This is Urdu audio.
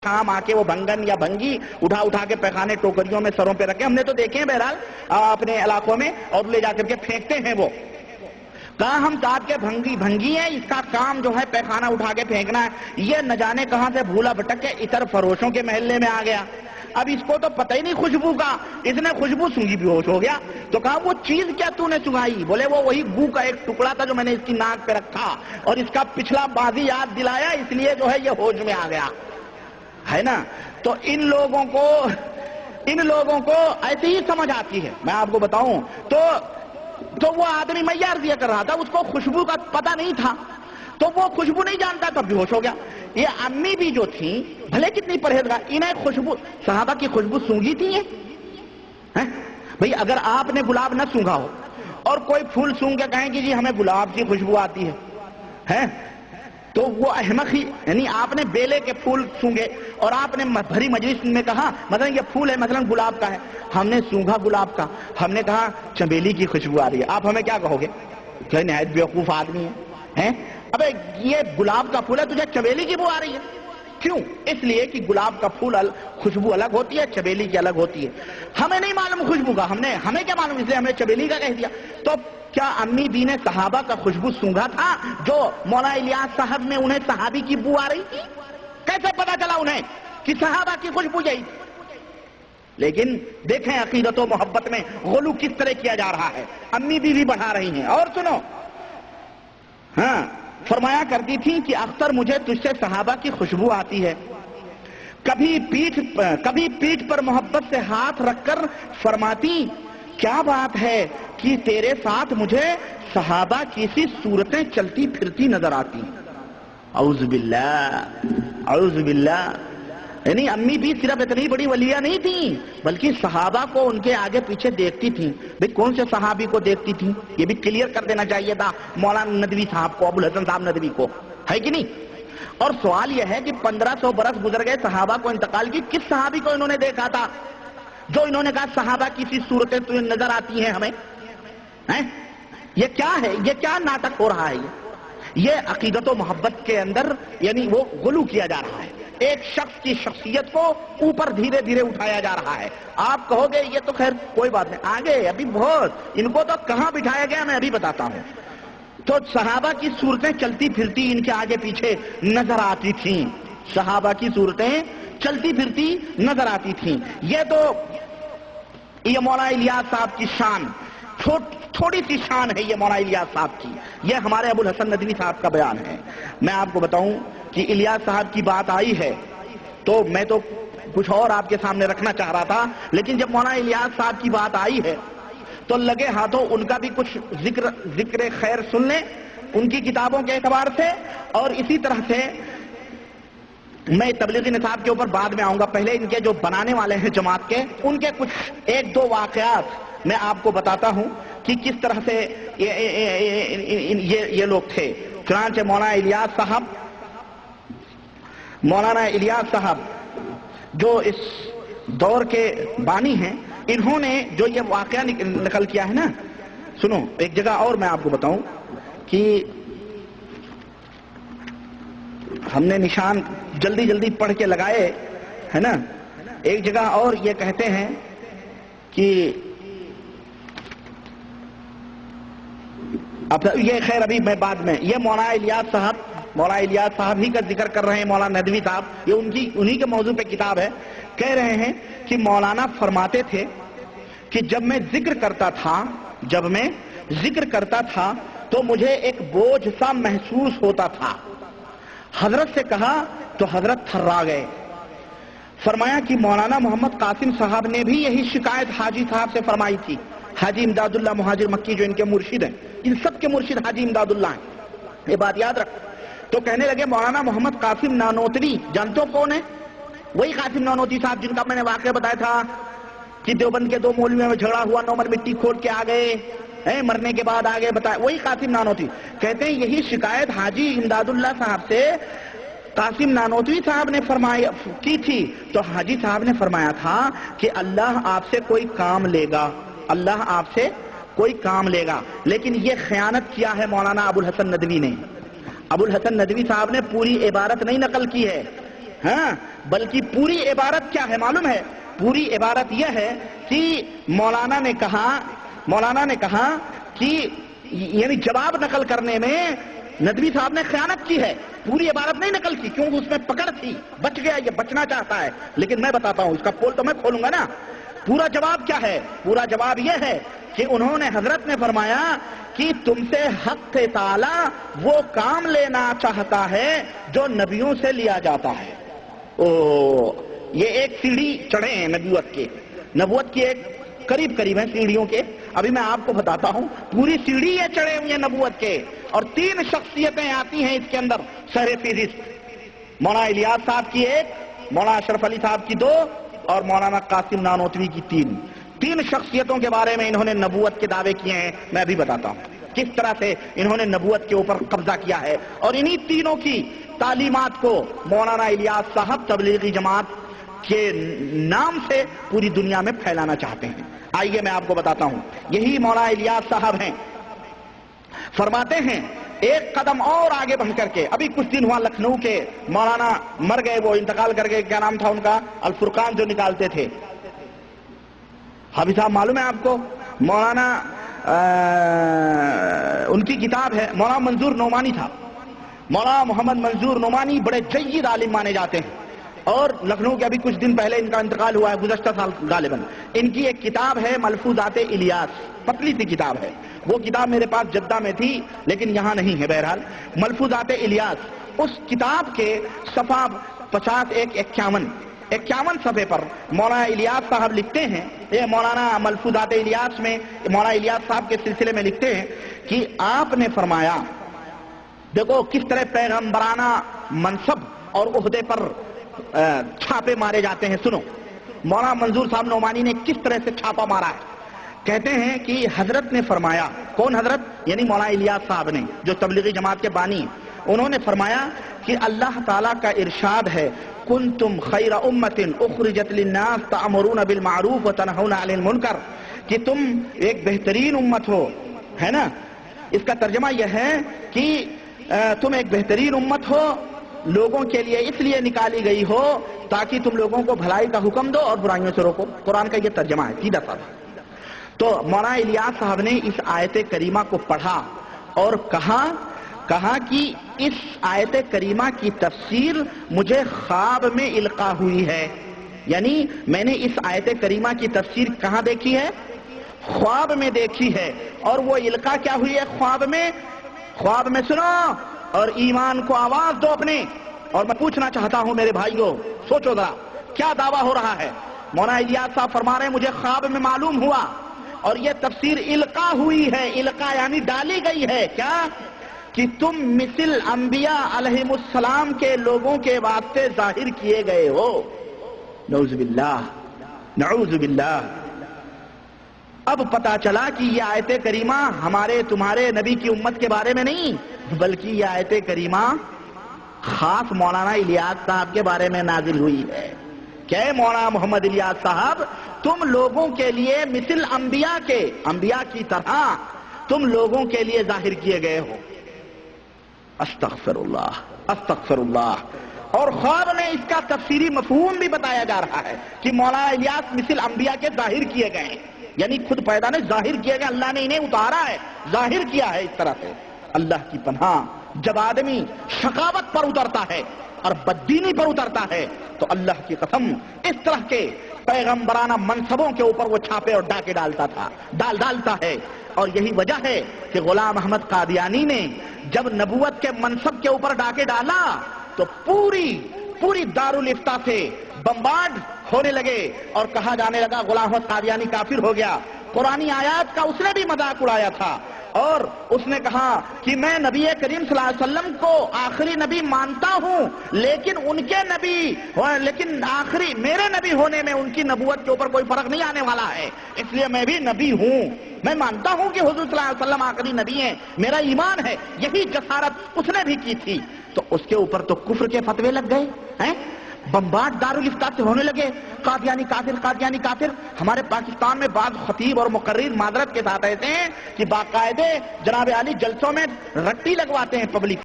شام آ کے وہ بھنگن یا بھنگی اٹھا کے پیخانے ٹوکریوں میں سروں پہ رکھے، ہم نے تو دیکھے ہیں بہرحال اپنے علاقوں میں، اور لے جا کر کے پھینکتے ہیں وہ. کہا ہم ذات کے بھنگی ہیں، اس کا کام جو ہے پیخانہ اٹھا کے پھینکنا ہے. یہ نہ جانے کہاں سے بھولا بھٹک کے اتر فروشوں کے محلے میں آ گیا. اب اس کو تو پتہ ہی نہیں خوشبو کا، اس نے خوشبو سونگھی بے ہوش ہو گیا. تو کہا وہ چیز کیا تو نے سنگھائی؟ بولے وہ وہی گو کا ایک ٹکڑا تھا جو میں نے اس کی ناک پہ رکھا اور اس کا پچھلا بازی یاد دلایا، اس لیے جو ہے یہ ہوش میں آ گیا ہے نا. تو ان لوگوں کو ایسی ہی سمجھ آتی ہے. میں آپ کو بتاؤں تو وہ آدمی میں یہ عرضیہ کر رہا تھا، اس کو خوشبو کا پتہ نہیں تھا، تو وہ خوشبو نہیں جانتا تب بے ہوش ہو گیا. یہ امی بھی جو تھیں بھلے کتنی پرہیزگار، انہیں خوشبو صحابہ کی خوشبو سونگھی تھی ہیں؟ بھئی اگر آپ نے گلاب نہ سونگھا ہو اور کوئی پھول سونگ کے کہیں کہ جی ہمیں گلاب کی خوشبو آتی ہے تو وہ احمق ہی. یعنی آپ نے بیلے کے پھول سونگے اور آپ نے بھری مجلس میں کہا مثلا یہ پھول ہے، مثلا گلاب کا ہے، ہم نے سونگھا گلاب کا، ہم نے کہا چمیلی کی خوشبو آ رہی ہے، آپ ہمیں کیا کہو گے؟ کہ نہایت بیوقوف آدمی ہے. ابے یہ گلاب کا پھول ہے، تجھے چمیلی کی بو آ رہی ہے. کیوں؟ اس لیے کہ گلاب کا پھول خوشبو الگ ہوتی ہے، چمیلی کی الگ ہوتی ہے. ہمیں نہیں معلوم خوشبو کا، ہمیں کیا معلوم، اس لیے ہم نے چمیلی کا کہہ دیا. تو کیا امی بھی نے صحابہ کا خوشبو سونگھا تھا جو مولانا الیاس صاحب میں انہیں صحابی کی بو آ رہی تھی؟ کیسے پتا چلا انہیں کہ صحابہ کی خوشبو یہی تھی؟ لیکن دیکھیں عقیدت و محبت میں غلو کس طرح کیا جا رہا ہے. امی بھی بڑھا رہی ہیں. اور سنو، ہاں فرمایا کرتی تھی کہ اختر مجھے تجھ سے صحابہ کی خوشبو آتی ہے. کبھی پیٹھ پر محبت سے ہاتھ رکھ کر فرماتی کیا بات ہے کہ تیرے ساتھ مجھے صحابہ کی سی صورتیں چلتی پھرتی نظر آتی. اعوذ باللہ. یعنی امی بھی صرف اتنی بڑی ولیہ نہیں تھیں بلکہ صحابہ کو ان کے آگے پیچھے دیکھتی تھیں. بھئی کون سے صحابی کو دیکھتی تھیں؟ یہ بھی کلیئر کر دینا چاہیے تھا مولانا ندوی صاحب کو، ابوالحسن صاحب ندوی کو، ہے کہ نہیں؟ اور سوال یہ ہے کہ 1500 برس گزر گئے صحابہ کو انتقال کی، کس صحابی کو انہوں نے دیکھا تھا جو انہوں نے کہا صحابہ کی سی صورتیں تمہیں نظر آتی ہیں ہمیں؟ یہ کیا ہے؟ یہ کیا ناٹک ہو رہا ہے؟ یہ عقیدت و محبت کے اندر یعنی وہ غلو کیا جا رہا ہے. ایک شخص کی شخصیت کو اوپر دھیرے دھیرے اٹھایا جا رہا ہے. آپ کہو گے یہ تو خیر کوئی بات نہیں، آگے ابھی بہت، ان کو تو کہاں بٹھایا گیا میں ابھی بتاتا ہوں. تو صحابہ کی صورتیں چلتی پھرتی ان کے آگے پیچھے نظر آتی تھیں. صحابہ کی صورتیں چلتی پھرتی نظر آتی تھیں. یہ مولانا الیاس صاحب کی شان، تھوڑی سی شان ہے یہ مولانا الیاس صاحب کی. یہ ہمارے ابوالحسن ندوی صاحب کا بیان ہے. میں آپ کو بتاؤں کہ الیاس صاحب کی بات آئی ہے تو میں تو کچھ اور آپ کے سامنے رکھنا چاہ رہا تھا، لیکن جب مولانا الیاس صاحب کی بات آئی ہے تو لگے ہاتھوں ان کا بھی کچھ ذکر خیر سن لیں ان کی کتابوں کے اعتبار سے. اور اسی طرح سے میں تبلیغی نصاب کے اوپر بعد میں آؤں گا. پہلے ان کے جو بنانے والے ہیں جماعت کے، ان کے کچھ ایک دو واقعات میں آپ کو بتاتا ہوں کہ کس طرح سے یہ لوگ تھے. چنانچہ مولانا الیاس صاحب جو اس دور کے بانی ہیں، انہوں نے جو یہ واقعہ نقل کیا ہے نا، سنو ایک جگہ اور میں آپ کو بتاؤں کہ ہم نے نشان جلدی پڑھ کے لگائے ہے نا. ایک جگہ اور یہ کہتے ہیں کہ اب یہ خیر ابھی میں بعد میں، یہ مولانا الیاس صاحب ہی کا ذکر کر رہے ہیں. مولانا ندوی صاحب یہ انہی کے موضوع پہ کتاب ہے. کہہ رہے ہیں کہ مولانا فرماتے تھے کہ جب میں ذکر کرتا تھا تو مجھے ایک بوجھ سا محسوس ہوتا تھا. حضرت سے کہا تو حضرت تھرا گئے. فرمایا کہ مولانا محمد قاسم صاحب نے بھی یہی شکایت حاجی صاحب سے فرمائی تھی. حاجی امداد اللہ مہاجر مکی جو ان کے مرشد ہیں، ان سب کے مرشد حاجی امداد اللہ ہیں، یہ بات یاد رکھ. تو کہنے لگے مولانا محمد قاسم نانوتوی، جانتے ہو کون ہے؟ وہی قاسم نانوتوی صاحب جن کا میں نے واقعہ بتایا تھا کہ دیوبند کے دو مولویوں میں جھگڑا ہوا، نومر مٹی کھول کے آ گئے، مرنے کے بعد آگے بتایا، وہی قاسم نانوتوی. کہتے ہیں یہی شکایت حاجی امداد اللہ صاحب سے قاسم نانوتوی صاحب نے کی تھی. تو حاجی صاحب نے فرمایا تھا کہ اللہ آپ سے کوئی کام لے گا، اللہ آپ سے کوئی کام لے گا. لیکن یہ خیانت کیا ہے مولانا ابوالحسن ندوی نے. ابوالحسن ندوی صاحب نے پوری عبارت نہیں نقل کی ہے، ہاں بلکہ پوری عبارت کیا ہے معلوم ہے؟ پوری عبارت یہ ہے کہ مولانا نے کہا کہ یعنی جواب نقل کرنے میں ندوی صاحب نے خیانت کی ہے. پوری عبارت نہیں نقل کی کیونکہ اس میں پکڑ تھی، بچ گیا، یہ بچنا چاہتا ہے. لیکن میں بتاتا ہوں، اس کا پول تو میں کھولوں گا نا. پورا جواب کیا ہے؟ پورا جواب یہ ہے کہ انہوں نے، حضرت نے فرمایا کہ تم سے حق تعالی وہ کام لینا چاہتا ہے جو نبیوں سے لیا جاتا ہے. یہ ایک سیڑھی چڑھے ہیں نبوت کی ایک قریب ہیں سیڑھیوں کے. ابھی میں آپ کو بتاتا ہوں، پوری سیڑھی یہ چڑھے ہوئے ہیں نبوت کے. اور 3 شخصیتیں آتی ہیں اس کے اندر سر فہرست. مولانا الیاس صاحب کی 1، مولانا اشرف علی صاحب کی 2 اور مولانا قاسم نانوتوی کی 3 شخصیتوں کے بارے میں انہوں نے نبوت کے دعوے کیے ہیں. میں بھی بتاتا ہوں کس طرح سے انہوں نے نبوت کے اوپر قبضہ کیا ہے. اور انہی تینوں کی تعلیمات کو مولانا الیاس صاحب تبلیغی جماعت کے نام سے پوری دنیا میں پھیلانا چاہتے ہیں. آئیے میں آپ کو بتاتا ہوں. یہی مولانا الیاس صاحب ہیں. فرماتے ہیں ایک قدم اور آگے بڑھ کر کے، ابھی کچھ دن ہوا لکھنؤ کے مولانا مر گئے، وہ انتقال کر گئے. کیا نام تھا ان کا؟ الفرقان جو نکالتے تھے. حافظ صاحب معلوم ہے آپ کو؟ مولانا ان کی کتاب ہے، مولانا منظور نعمانی تھا. مولانا محمد منظور نعمانی بڑے جید عالم مانے جاتے ہیں. اور لکھنؤ کے ابھی کچھ دن پہلے ان کا انتقال ہوا ہے، گزشتہ سال غالباً. ان کی ایک کتاب ہے ملفوظات الیاس، پتلی سی کتاب ہے. وہ کتاب میرے پاس جدہ میں تھی لیکن یہاں نہیں ہے. بہرحال ملفوظات الیاس، اس کتاب کے صفحہ 51 صفحے پر مولانا الیاس صاحب لکھتے ہیں، یہ مولانا ملفوظات الیاس میں مولانا الیاس صاحب کے سلسلے میں لکھتے ہیں کہ آپ نے فرمایا، دیکھو کس طرح پیغمبرانہ منصب اور عہدے پر چھاپے مارے جاتے ہیں. سنو مولانا منظور صاحب نعمانی نے کس طرح سے چھاپا مارا ہے. کہتے ہیں کہ حضرت نے فرمایا، کون حضرت؟ یعنی مولانا الیاس صاحب نے جو تبلیغی جماعت کے بانی ہیں. انہوں نے فرمایا کہ اللہ تعالیٰ کا ارشاد ہے، کنتم خیر امت اخرجت للناس تأمرون بالمعروف وتنہون عن المنکر، کہ تم ایک بہترین امت ہو، ہے نا. اس کا ترجمہ یہ ہے کہ تم ایک بہترین امت ہو، لوگوں کے لیے اس لیے نکالی گئی ہو تاکہ تم لوگوں کو بھلائی کا حکم دو اور برائیوں سے روکو. قرآن کا یہ ترجمہ ہے سیدھا سادہ. تو مولانا الیاس صاحب نے اس آیت کریمہ کو پڑھا اور کہا کہ اس آیت کریمہ کی تفسیر مجھے خواب میں القاء ہوئی ہے. یعنی میں نے اس آیت کریمہ کی تفسیر کہاں دیکھی ہے؟ خواب میں دیکھی ہے. اور وہ القاء کیا ہوئی ہے خواب میں سنو اور ایمان کو آواز دو اپنے. اور میں پوچھنا چاہتا ہوں میرے بھائیوں، سوچو ذرا کیا دعویٰ ہو رہا ہے. مولانا الیاس صاحب فرما رہے ہیں مجھے خواب میں معلوم ہوا اور یہ تفسیر القاء ہوئی ہے. القاء یعنی ڈالی گئی ہے. کیا؟ کہ تم مثل انبیاء علیہم السلام کے لوگوں کے واسطے ظاہر کیے گئے ہو. نعوذ باللہ. اب پتا چلا کہ یہ آیت کریمہ ہمارے تمہارے نبی کی امت کے بارے میں نہیں، بلکہ یہ آیت کریمہ خاص مولانا الیاس صاحب کے بارے میں نازل ہوئی ہے. کہ مولانا محمد الیاس صاحب تم لوگوں کے لیے مثل انبیاء کی طرح تم لوگوں کے لیے ظاہر کیے گئے ہو. استغفر اللہ. اور خواب میں اس کا تفسیری مفہوم بھی بتایا جا رہا ہے کہ مولانا الیاس مثل انبیاء کے ظاہر کیے گئے ہیں. یعنی خود پیدا نے ظاہر کیے گئے، اللہ نے انہیں اتارا ہے، ظاہر کیا ہے اس طرح سے. اللہ کی پناہ، جب آدمی شقاوت پر اترتا ہے اور بددینی پر اترتا ہے تو اللہ کی قسم اس طرح کے پیغمبرانہ منصبوں کے اوپر وہ چھاپے اور ڈاکے ڈالتا ہے. اور یہی وجہ ہے کہ غلام احمد قادیانی نے جب نبوت کے منصب کے اوپر ڈاکے ڈالا تو پوری دارالفتہ سے بمبارڈ ہونے لگے اور کہا جانے لگا غلام احمد قادیانی کافر ہو گیا. قرآنی آیات کا اس نے بھی مذاق اڑایا تھا اور اس نے کہا کہ میں نبی کریم صلی اللہ علیہ وسلم کو آخری نبی مانتا ہوں لیکن آخری میرے نبی ہونے میں ان کی نبوت کے اوپر کوئی فرق نہیں آنے والا ہے، اس لیے میں بھی نبی ہوں. میں مانتا ہوں کہ حضور صلی اللہ علیہ وسلم آخری نبی ہیں، میرا ایمان ہے. یہی جسارت اس نے بھی کی تھی. تو اس کے اوپر تو کفر کے فتوے لگ گئے ہیں، بمبارڈ دارالفتہ سے ہونے لگے، قادیانی کافر. ہمارے پاکستان میں بعض خطیب اور مقرر معذرت کے ساتھ ایسے ہیں کہ باقاعدے جناب علی جلسوں میں رٹی لگواتے ہیں پبلک